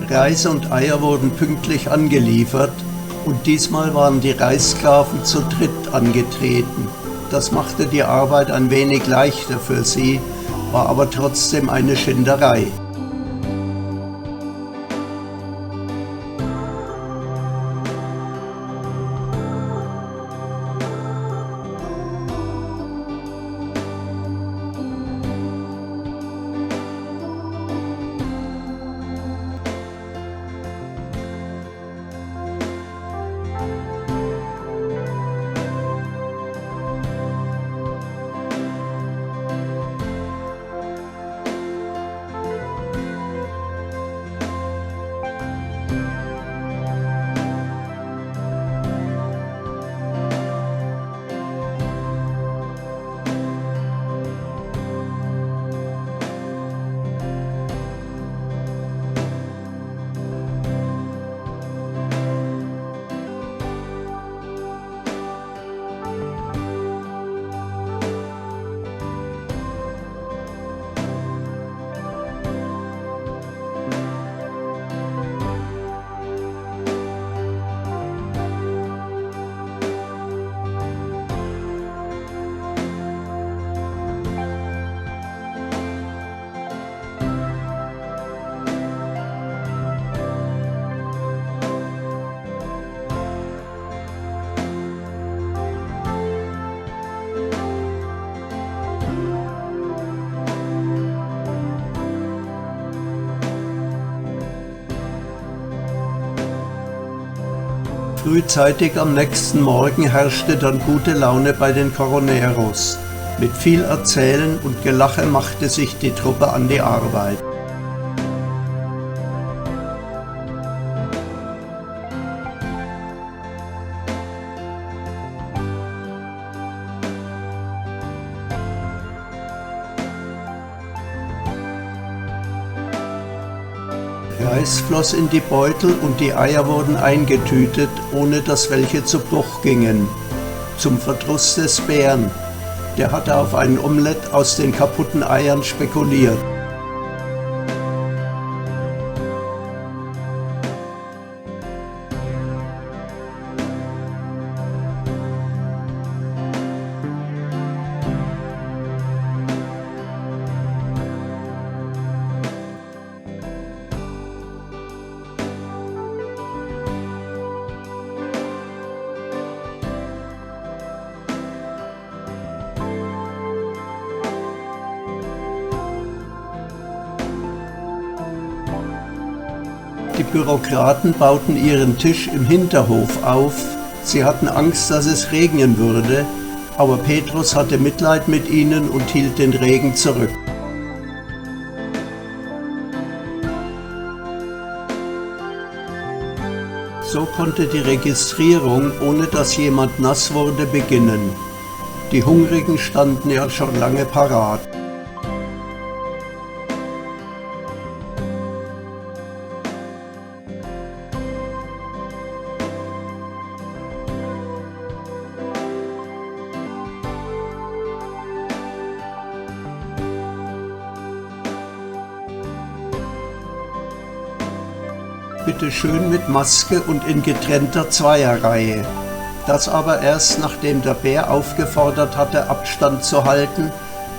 Reis und Eier wurden pünktlich angeliefert und diesmal waren die Reissklaven zu dritt angetreten. Das machte die Arbeit ein wenig leichter für sie, war aber trotzdem eine Schinderei. Frühzeitig am nächsten Morgen herrschte dann gute Laune bei den Coroneros. Mit viel Erzählen und Gelache machte sich die Truppe an die Arbeit. Reis floss in die Beutel und die Eier wurden eingetütet, ohne dass welche zu Bruch gingen. Zum Verdruss des Bären. Der hatte auf einen Omelett aus den kaputten Eiern spekuliert. Die Bürokraten bauten ihren Tisch im Hinterhof auf. Sie hatten Angst, dass es regnen würde, aber Petrus hatte Mitleid mit ihnen und hielt den Regen zurück. So konnte die Registrierung, ohne dass jemand nass wurde, beginnen. Die Hungrigen standen ja schon lange parat. Bitte schön mit Maske und in getrennter Zweierreihe. Das aber erst, nachdem der Bär aufgefordert hatte, Abstand zu halten,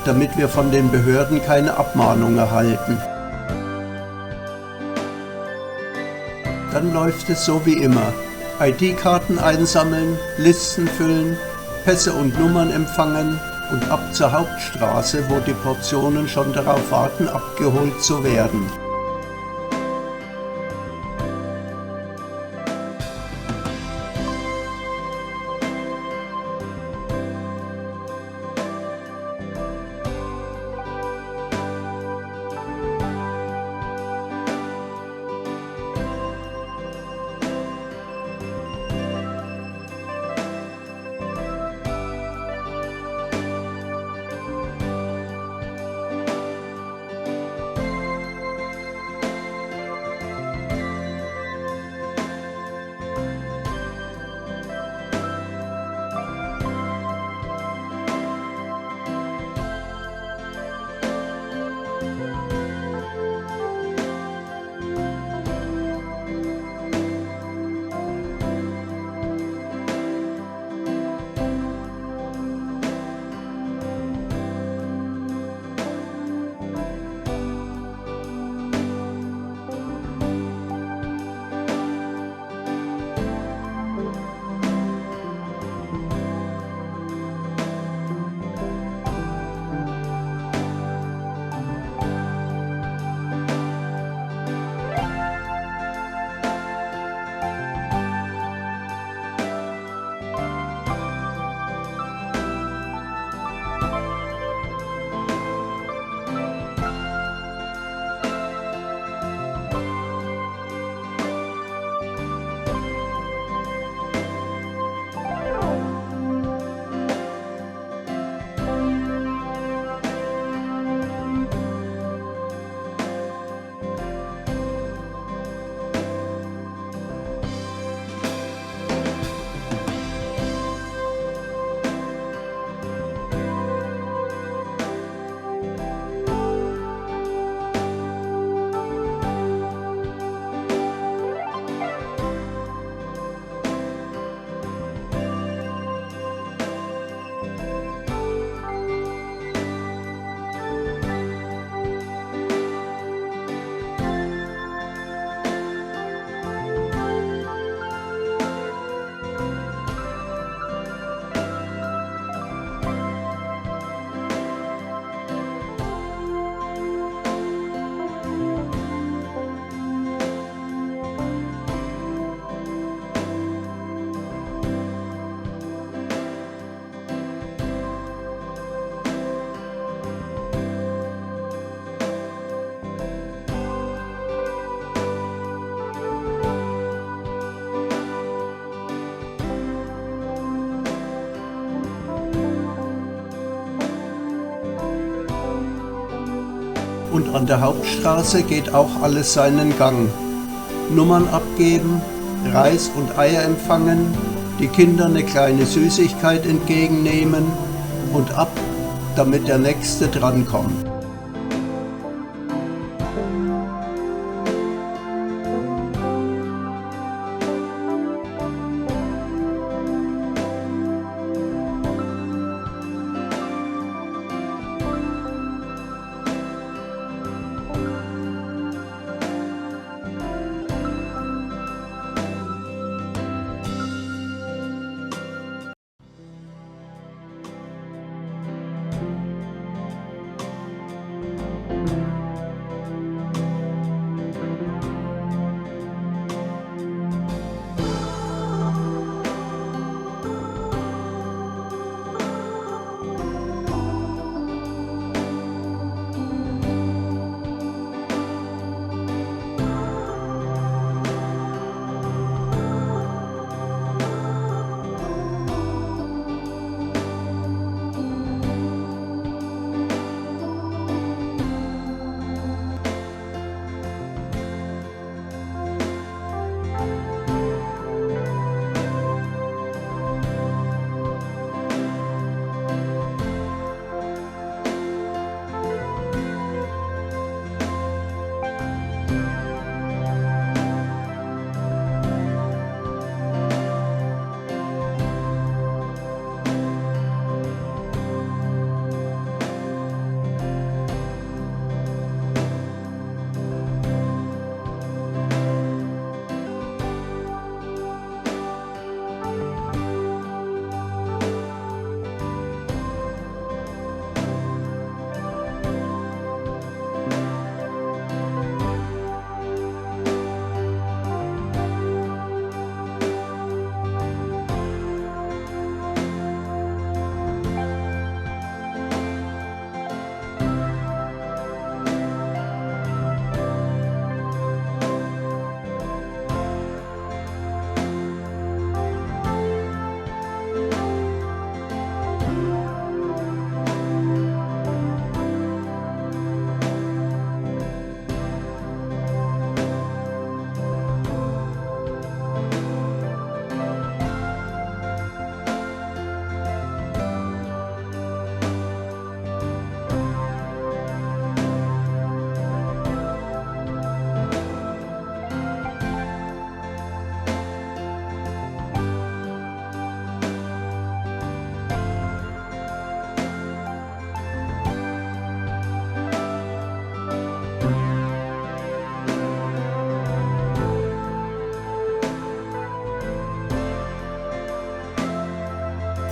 damit wir von den Behörden keine Abmahnung erhalten. Dann läuft es so wie immer. ID-Karten einsammeln, Listen füllen, Pässe und Nummern empfangen und ab zur Hauptstraße, wo die Portionen schon darauf warten, abgeholt zu werden. Und an der Hauptstraße geht auch alles seinen Gang. Nummern abgeben, Reis und Eier empfangen, die Kinder eine kleine Süßigkeit entgegennehmen und ab, damit der Nächste drankommt.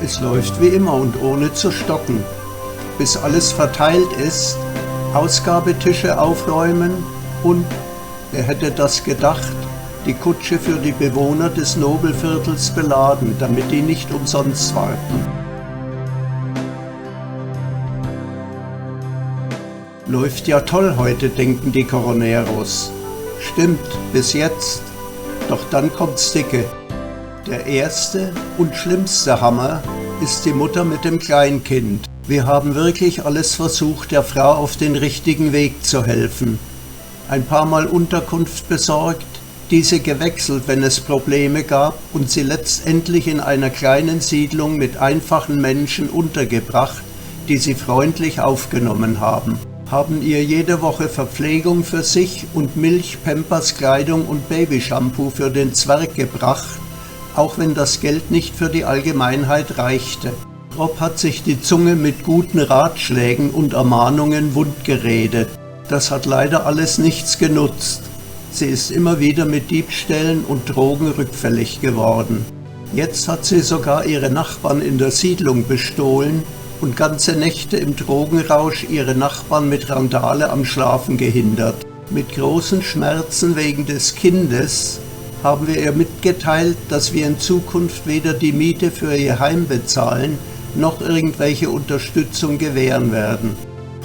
Es läuft wie immer und ohne zu stocken. Bis alles verteilt ist, Ausgabetische aufräumen und, wer hätte das gedacht, die Kutsche für die Bewohner des Nobelviertels beladen, damit die nicht umsonst warten. Läuft ja toll heute, denken die Coroneros. Stimmt, bis jetzt. Doch dann kommt's dicke. Der erste und schlimmste Hammer ist die Mutter mit dem Kleinkind. Wir haben wirklich alles versucht, der Frau auf den richtigen Weg zu helfen. Ein paar Mal Unterkunft besorgt, diese gewechselt, wenn es Probleme gab, und sie letztendlich in einer kleinen Siedlung mit einfachen Menschen untergebracht, die sie freundlich aufgenommen haben. Haben ihr jede Woche Verpflegung für sich und Milch, Pampers, Kleidung und Babyshampoo für den Zwerg gebracht, auch wenn das Geld nicht für die Allgemeinheit reichte. Rob hat sich die Zunge mit guten Ratschlägen und Ermahnungen wundgeredet. Das hat leider alles nichts genutzt. Sie ist immer wieder mit Diebstählen und Drogen rückfällig geworden. Jetzt hat sie sogar ihre Nachbarn in der Siedlung bestohlen und ganze Nächte im Drogenrausch ihre Nachbarn mit Randale am Schlafen gehindert. Mit großen Schmerzen wegen des Kindes haben wir ihr mitgeteilt, dass wir in Zukunft weder die Miete für ihr Heim bezahlen, noch irgendwelche Unterstützung gewähren werden.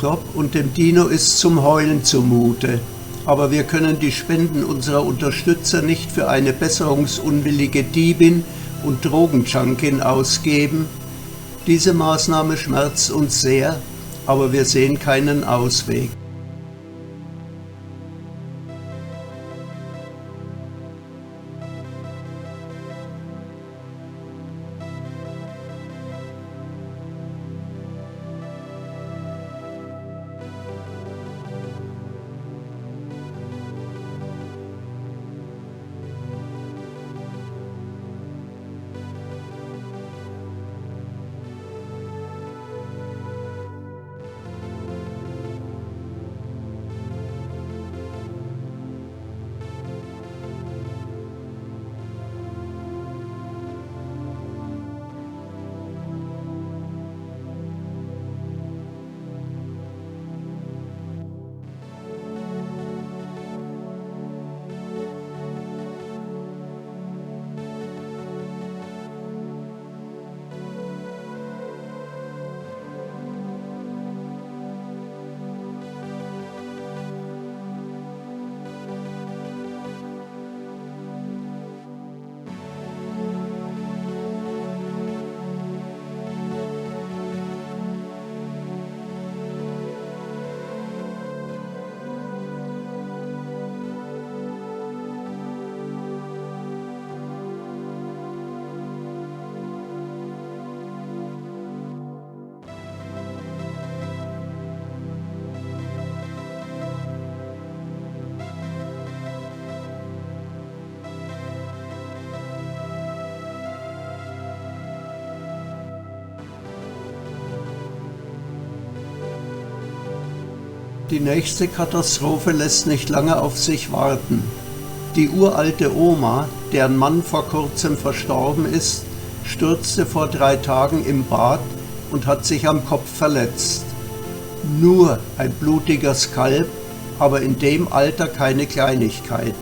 Rob und dem Dino ist zum Heulen zumute, aber wir können die Spenden unserer Unterstützer nicht für eine besserungsunwillige Diebin und Drogenjunkin ausgeben. Diese Maßnahme schmerzt uns sehr, aber wir sehen keinen Ausweg. Die nächste Katastrophe lässt nicht lange auf sich warten. Die uralte Oma, deren Mann vor kurzem verstorben ist, stürzte vor 3 Tagen im Bad und hat sich am Kopf verletzt. Nur ein blutiger Skalp, aber in dem Alter keine Kleinigkeit.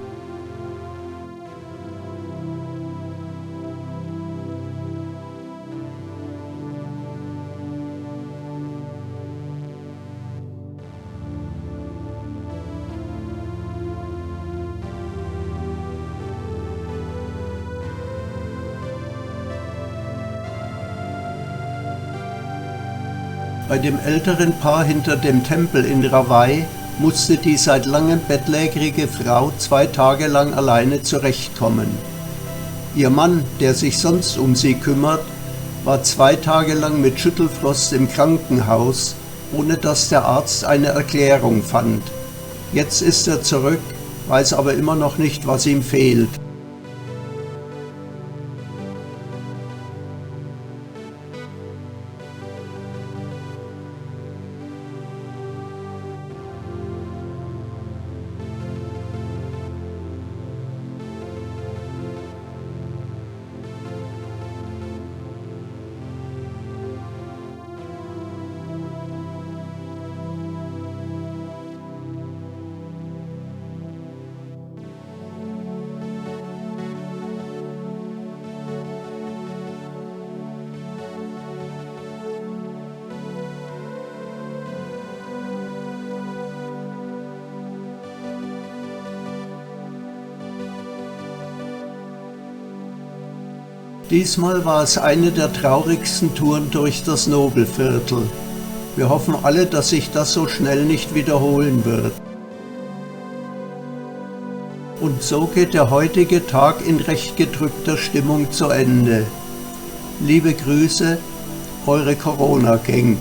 Bei dem älteren Paar hinter dem Tempel in Rawai musste die seit langem bettlägerige Frau 2 Tage lang alleine zurechtkommen. Ihr Mann, der sich sonst um sie kümmert, war 2 Tage lang mit Schüttelfrost im Krankenhaus, ohne dass der Arzt eine Erklärung fand. Jetzt ist er zurück, weiß aber immer noch nicht, was ihm fehlt. Diesmal war es eine der traurigsten Touren durch das Nobelviertel. Wir hoffen alle, dass sich das so schnell nicht wiederholen wird. Und so geht der heutige Tag in recht gedrückter Stimmung zu Ende. Liebe Grüße, eure Corona-Gang.